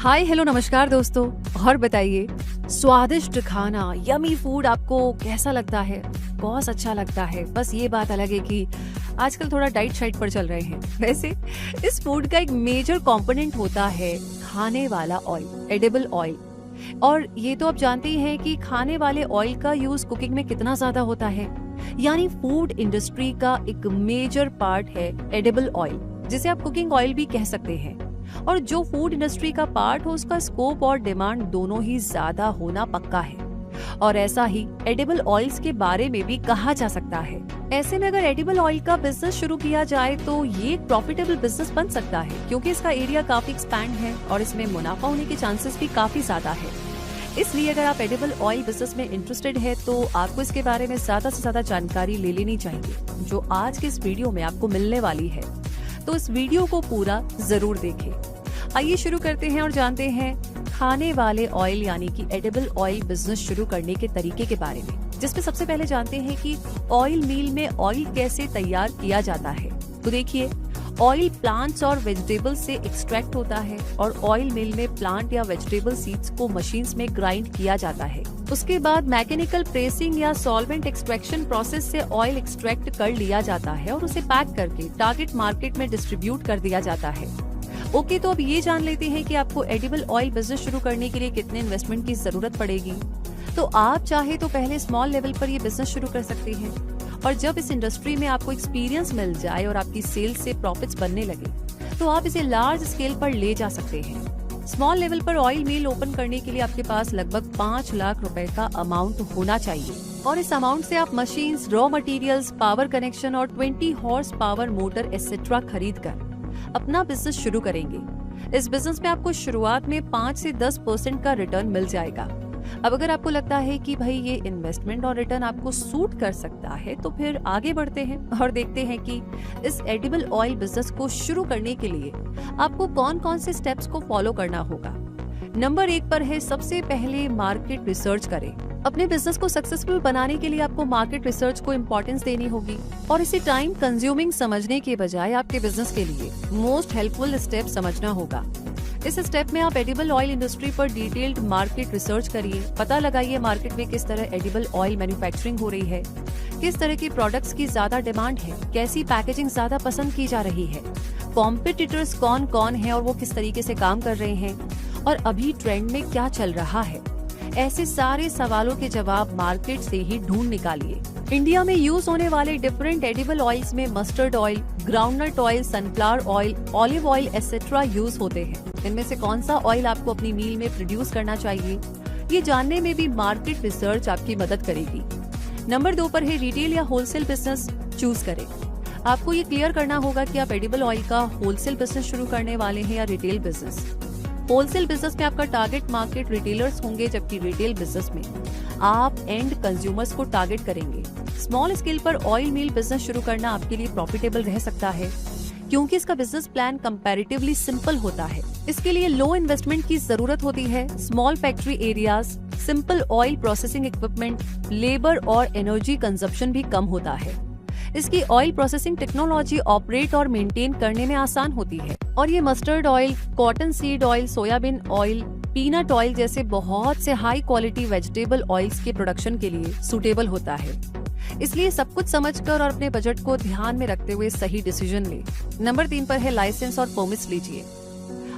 Hi hello नमस्कार दोस्तों। और बताइए, स्वादिष्ट खाना, यमी फूड आपको कैसा लगता है? बहुत अच्छा लगता है। बस ये बात अलग है कि आजकल थोड़ा डाइट शाइट पर चल रहे हैं। वैसे इस फूड का एक मेजर कंपोनेंट होता है खाने वाला ऑयल, एडिबल ऑयल। और ये तो आप जानते ही हैं कि खाने वाले ऑयल का यूज कुकिंग में कितना ज्यादा होता है। यानी फूड इंडस्ट्री का एक मेजर पार्ट है एडिबल ऑयल, जिसे आप कुकिंग ऑयल भी कह सकते हैं। और जो फूड इंडस्ट्री का पार्ट हो, उसका स्कोप और डिमांड दोनों ही ज्यादा होना पक्का है। और ऐसा ही एडिबल ऑयल्स के बारे में भी कहा जा सकता है। ऐसे में अगर एडिबल ऑयल का बिजनेस शुरू किया जाए तो ये एक प्रॉफिटेबल बिजनेस बन सकता है, क्योंकि इसका एरिया काफी एक्सपैंड है और इसमें मुनाफा होने के चांसेस भी काफी ज्यादा है। इसलिए अगर आप एडिबल ऑयल बिजनेस में इंटरेस्टेड है तो आपको इसके बारे में ज्यादा से ज्यादा जानकारी ले लेनी चाहिए, जो आज के इस वीडियो में आपको मिलने वाली है। तो इस वीडियो को पूरा जरूर देखें। आइए शुरू करते हैं और जानते हैं खाने वाले ऑयल यानी कि एडिबल ऑयल बिजनेस शुरू करने के तरीके के बारे में, जिसमें सबसे पहले जानते हैं कि ऑयल मिल में ऑयल कैसे तैयार किया जाता है। तो देखिए, ऑयल प्लांट्स और वेजिटेबल से एक्सट्रैक्ट होता है और ऑयल मिल में प्लांट या वेजिटेबल सीड्स को मशीन्स में ग्राइंड किया जाता है। उसके बाद मैकेनिकल प्रेसिंग या सॉल्वेंट एक्सट्रैक्शन प्रोसेस से ऑयल एक्सट्रैक्ट कर लिया जाता है और उसे पैक करके टारगेट मार्केट में डिस्ट्रीब्यूट कर दिया जाता है। ओके, तो अब ये जान लेते हैं कि आपको एडिबल ऑयल बिजनेस शुरू करने के लिए कितने इन्वेस्टमेंट की जरूरत पड़ेगी। तो आप चाहे तो पहले स्मॉल लेवल पर ये बिजनेस शुरू कर सकते हैं, और जब इस इंडस्ट्री में आपको एक्सपीरियंस मिल जाए और आपकी सेल्स से प्रॉफिट्स बनने लगे तो आप इसे लार्ज स्केल पर ले जा सकते हैं। स्मॉल लेवल पर ऑयल मिल ओपन करने के लिए आपके पास लगभग 5 लाख रुपए का अमाउंट होना चाहिए, और इस अमाउंट से आप machines, raw materials, power connection और 20 हॉर्स पावर मोटर एक्सेट्रा खरीद कर अपना बिजनेस शुरू करेंगे। इस बिजनेस में आपको शुरुआत में 5 से 10% का रिटर्न मिल जाएगा। अब अगर आपको लगता है कि भाई ये इन्वेस्टमेंट और रिटर्न आपको सूट कर सकता है, तो फिर आगे बढ़ते हैं और देखते हैं कि इस एडिबल ऑयल बिजनेस को शुरू करने के लिए आपको कौन कौन से स्टेप्स को फॉलो करना होगा। नंबर 1 पर है, सबसे पहले मार्केट रिसर्च करें। अपने बिजनेस को सक्सेसफुल बनाने के लिए आपको मार्केट रिसर्च को इम्पोर्टेंस देनी होगी, और इसे टाइम कंज्यूमिंग समझने के बजाय आपके बिजनेस के लिए मोस्ट हेल्पफुल स्टेप समझना होगा। इस स्टेप में आप एडिबल ऑयल इंडस्ट्री पर डिटेल्ड मार्केट रिसर्च करिए। पता लगाइए मार्केट में किस तरह एडिबल ऑयल मैन्युफैक्चरिंग हो रही है, किस तरह के प्रोडक्ट्स की ज्यादा डिमांड है, कैसी पैकेजिंग ज्यादा पसंद की जा रही है, कॉम्पिटिटर्स कौन कौन है और वो किस तरीके से काम कर रहे हैं, और अभी ट्रेंड में क्या चल रहा है। ऐसे सारे सवालों के जवाब मार्केट से ही ढूंढ निकालिए। इंडिया में यूज होने वाले डिफरेंट एडिबल ऑयल्स में mustard oil, groundnut oil, sunflower oil, olive oil etcetera use होते हैं। इनमें से कौन सा ऑयल आपको अपनी मील में प्रोड्यूस करना चाहिए, ये जानने में भी मार्केट रिसर्च आपकी मदद करेगी। नंबर 2 पर है, रिटेल या होलसेल बिजनेस चूज करें। आपको ये क्लियर करना होगा कि आप एडिबल ऑयल का होलसेल बिजनेस शुरू करने वाले हैं या रिटेल बिजनेस। होलसेल बिजनेस में आपका टारगेट मार्केट रिटेलर्स होंगे, जबकि रिटेल बिजनेस में आप एंड कंज्यूमर्स को टारगेट करेंगे। स्मॉल स्केल पर ऑयल मिल बिजनेस शुरू करना आपके लिए प्रॉफिटेबल रह सकता है, क्योंकि इसका बिजनेस प्लान कंपैरेटिवली सिंपल होता है। इसके लिए लो इन्वेस्टमेंट की जरूरत होती है। Small factory areas, simple oil processing equipment, labour और एनर्जी कंजप्शन भी कम होता है। इसकी ऑयल प्रोसेसिंग टेक्नोलॉजी ऑपरेट और मेंटेन करने में आसान होती है, और ये mustard oil, cotton seed oil, soybean oil, peanut oil जैसे बहुत से हाई क्वालिटी वेजिटेबल ऑयल्स के प्रोडक्शन के लिए सूटेबल होता है। इसलिए सब कुछ समझकर और अपने बजट को ध्यान में रखते हुए सही डिसीजन ले। नंबर 3 पर है, लाइसेंस और परमिट्स लीजिए।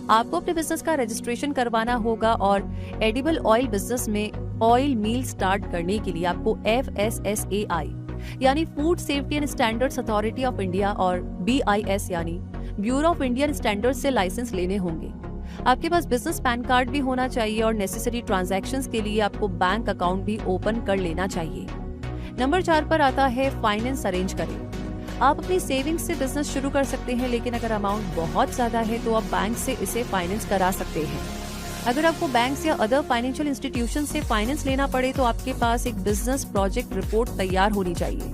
आपको अपने बिजनेस का रजिस्ट्रेशन करवाना होगा, और एडिबल ऑयल बिजनेस में ऑयल मिल स्टार्ट करने के लिए आपको FSSAI यानी food safety and standards authority of India और BIS यानी ब्यूरो ऑफ इंडियन स्टैंडर्ड्स से लाइसेंस लेने होंगे। आपके पास बिजनेस पैन कार्ड भी होना चाहिए, और नेसेसरी ट्रांजैक्शंस के लिए आपको बैंक अकाउंट भी ओपन कर लेना चाहिए। नंबर 4 पर आता है, फाइनेंस अरेंज करें। आप अपनी सेविंग्स से बिजनेस शुरू कर सकते हैं, लेकिन अगर अमाउंट बहुत ज्यादा है तो आप बैंक से इसे फाइनेंस करा सकते हैं। अगर आपको बैंक या अदर फाइनेंशियल इंस्टीट्यूशन से फाइनेंस लेना पड़े तो आपके पास एक बिजनेस प्रोजेक्ट रिपोर्ट तैयार होनी चाहिए।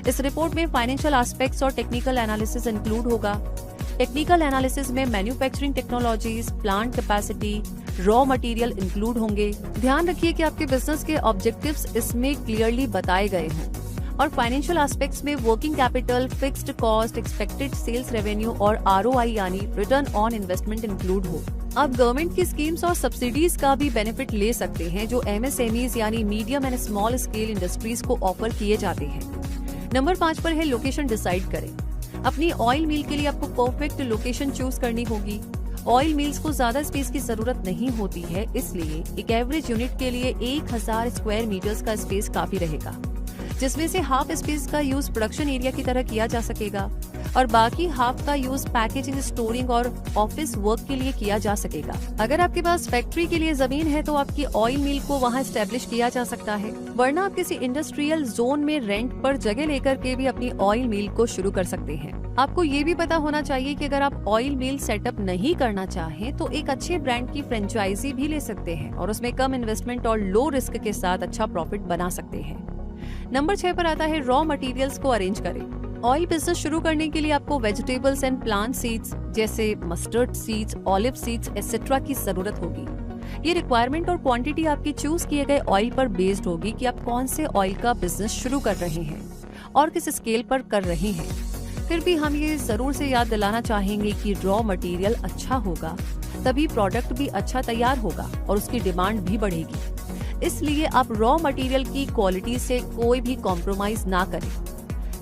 इस रिपोर्ट में फाइनेंशियल एस्पेक्ट्स और टेक्निकल एनालिसिस इंक्लूड होगा। टेक्निकल एनालिसिस में manufacturing technologies, plant capacity, raw material include होंगे। ध्यान रखिए कि आपके बिजनेस के ऑब्जेक्टिव्स इसमें क्लियरली बताए गए हों। और फाइनेंशियल एस्पेक्ट्स में working capital, fixed cost, expected sales revenue और आरओआई यानी रिटर्न ऑन इन्वेस्टमेंट इंक्लूड हो। आप गवर्नमेंट की स्कीम्स और सब्सिडीज का भी बेनिफिट ले सकते हैं जो एमएसएमईज यानी medium and small scale industries को ऑफर किए जाते हैं। नंबर 5 पर है लोकेशन डिसाइड करें। अपनी ऑयल मिल के लिए आपको परफेक्ट लोकेशन चूज करनी होगी। ऑयल मिल्स को ज्यादा स्पेस की जरूरत नहीं होती है, इसलिए एक एवरेज यूनिट के लिए 1000 स्क्वायर मीटर्स का स्पेस काफी रहेगा, जिसमें से हाफ स्पेस का यूज प्रोडक्शन एरिया की तरह किया जा सकेगा और बाकी हाफ का यूज पैकेजिंग, स्टोरिंग और ऑफिस वर्क के लिए किया जा सकेगा। अगर आपके पास फैक्ट्री के लिए जमीन है तो आपकी ऑयल मिल को वहां एस्टेब्लिश किया जा सकता है, वरना आप किसी इंडस्ट्रियल जोन में रेंट पर जगह लेकर के भी अपनी ऑयल मिल को शुरू कर सकते हैं। आपको ये भी पता होना चाहिए कि अगर आप ऑयल मिल सेटअप नहीं करना चाहें तो एक अच्छे ब्रांड की फ्रेंचाइजी भी ले सकते हैं और उसमें कम इन्वेस्टमेंट और लो रिस्क के साथ अच्छा प्रॉफिट बना सकते हैं। नंबर 6 पर आता है रॉ मटेरियल्स को अरेंज करें। ऑयल बिजनेस शुरू करने के लिए आपको वेजिटेबल्स एंड प्लांट सीड्स जैसे mustard seeds, olive seeds etcetera की जरूरत होगी। ये रिक्वायरमेंट और क्वांटिटी आपकी चूज किए गए ऑयल पर बेस्ड होगी कि आप कौन से ऑयल का बिजनेस शुरू कर रहे हैं और किस स्केल पर कर रहे हैं। फिर भी हम ये जरूर से याद दिलाना चाहेंगे कि रॉ मटेरियल अच्छा होगा तभी प्रोडक्ट भी अच्छा तैयार होगा और उसकी डिमांड भी बढ़ेगी। इसलिए आप रॉ मटेरियल की क्वालिटी से कोई भी कॉम्प्रोमाइज ना करें।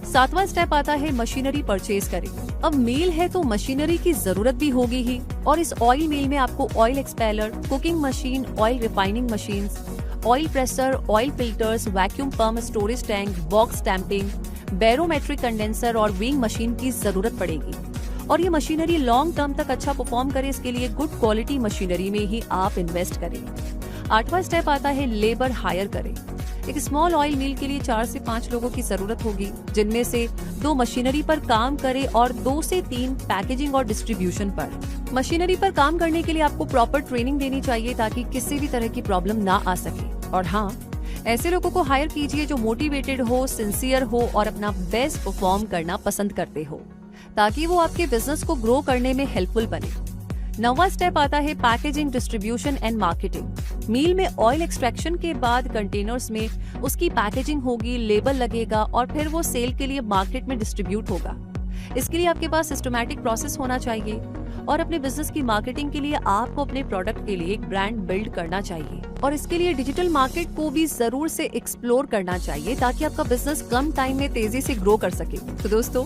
7वां स्टेप आता है मशीनरी परचेज करें। अब मील है तो मशीनरी की जरूरत भी होगी ही और इस ऑयल मील में आपको oil expeller, cooking machine, oil refining machines, oil pressure, oil filters, vacuum pump, storage tank, box stamping, barometric condenser और विंग मशीन की जरूरत पड़ेगी। और ये मशीनरी लॉन्ग टर्म तक अच्छा परफॉर्म करे, इसके लिए गुड क्वालिटी मशीनरी में ही आप इन्वेस्ट करें। 8वां स्टेप आता है लेबर हायर करें। एक स्मॉल ऑयल मिल के लिए 4 से 5 लोगों की जरूरत होगी, जिनमें से 2 मशीनरी पर काम करें और 2 से 3 पैकेजिंग और डिस्ट्रीब्यूशन पर। मशीनरी पर काम करने के लिए आपको प्रॉपर ट्रेनिंग देनी चाहिए ताकि किसी भी तरह की प्रॉब्लम ना आ सके। और हाँ, ऐसे लोगों को हायर कीजिए जो मोटिवेटेड हो, सिंसियर हो और अपना बेस्ट परफॉर्म करना पसंद करते हो, ताकि वो आपके बिजनेस को ग्रो करने में हेल्पफुल बने। 9वां स्टेप आता है पैकेजिंग, डिस्ट्रीब्यूशन एंड मार्केटिंग। मील में ऑयल एक्सट्रैक्शन के बाद कंटेनर्स में उसकी पैकेजिंग होगी, लेबल लगेगा और फिर वो सेल के लिए मार्केट में डिस्ट्रीब्यूट होगा। इसके लिए आपके पास सिस्टमैटिक प्रोसेस होना चाहिए और अपने बिजनेस की मार्केटिंग के लिए आपको अपने प्रोडक्ट के लिए एक ब्रांड बिल्ड करना चाहिए और इसके लिए डिजिटल मार्केट को भी जरूर से एक्सप्लोर करना चाहिए ताकि आपका बिजनेस कम टाइम में तेजी से ग्रो कर सके। तो दोस्तों,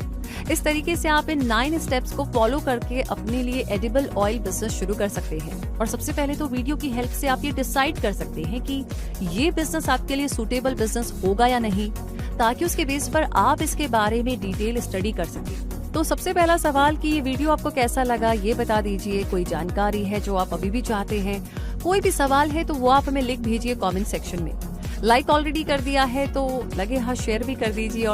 इस तरीके से आप इन 9 स्टेप्स को फॉलो करके अपने लिए एडिबल ऑयल बिजनेस शुरू कर सकते हैं। और सबसे पहले तो वीडियो की हेल्प से आप ये डिसाइड कर सकते हैं कि ये बिजनेस आपके लिए सूटेबल बिजनेस होगा या नहीं, ताकि उसके बेस पर आप इसके बारे में डिटेल स्टडी कर सकें। तो सबसे पहला सवाल कि ये वीडियो आपको कैसा लगा ये बता दीजिए। कोई जानकारी है जो आप अभी भी चाहते हैं, कोई भी सवाल है तो वो आप हमें लिख भेजिए कमेंट सेक्शन में। लाइक ऑलरेडी कर दिया है तो लगे हाथ शेयर भी कर दीजिए।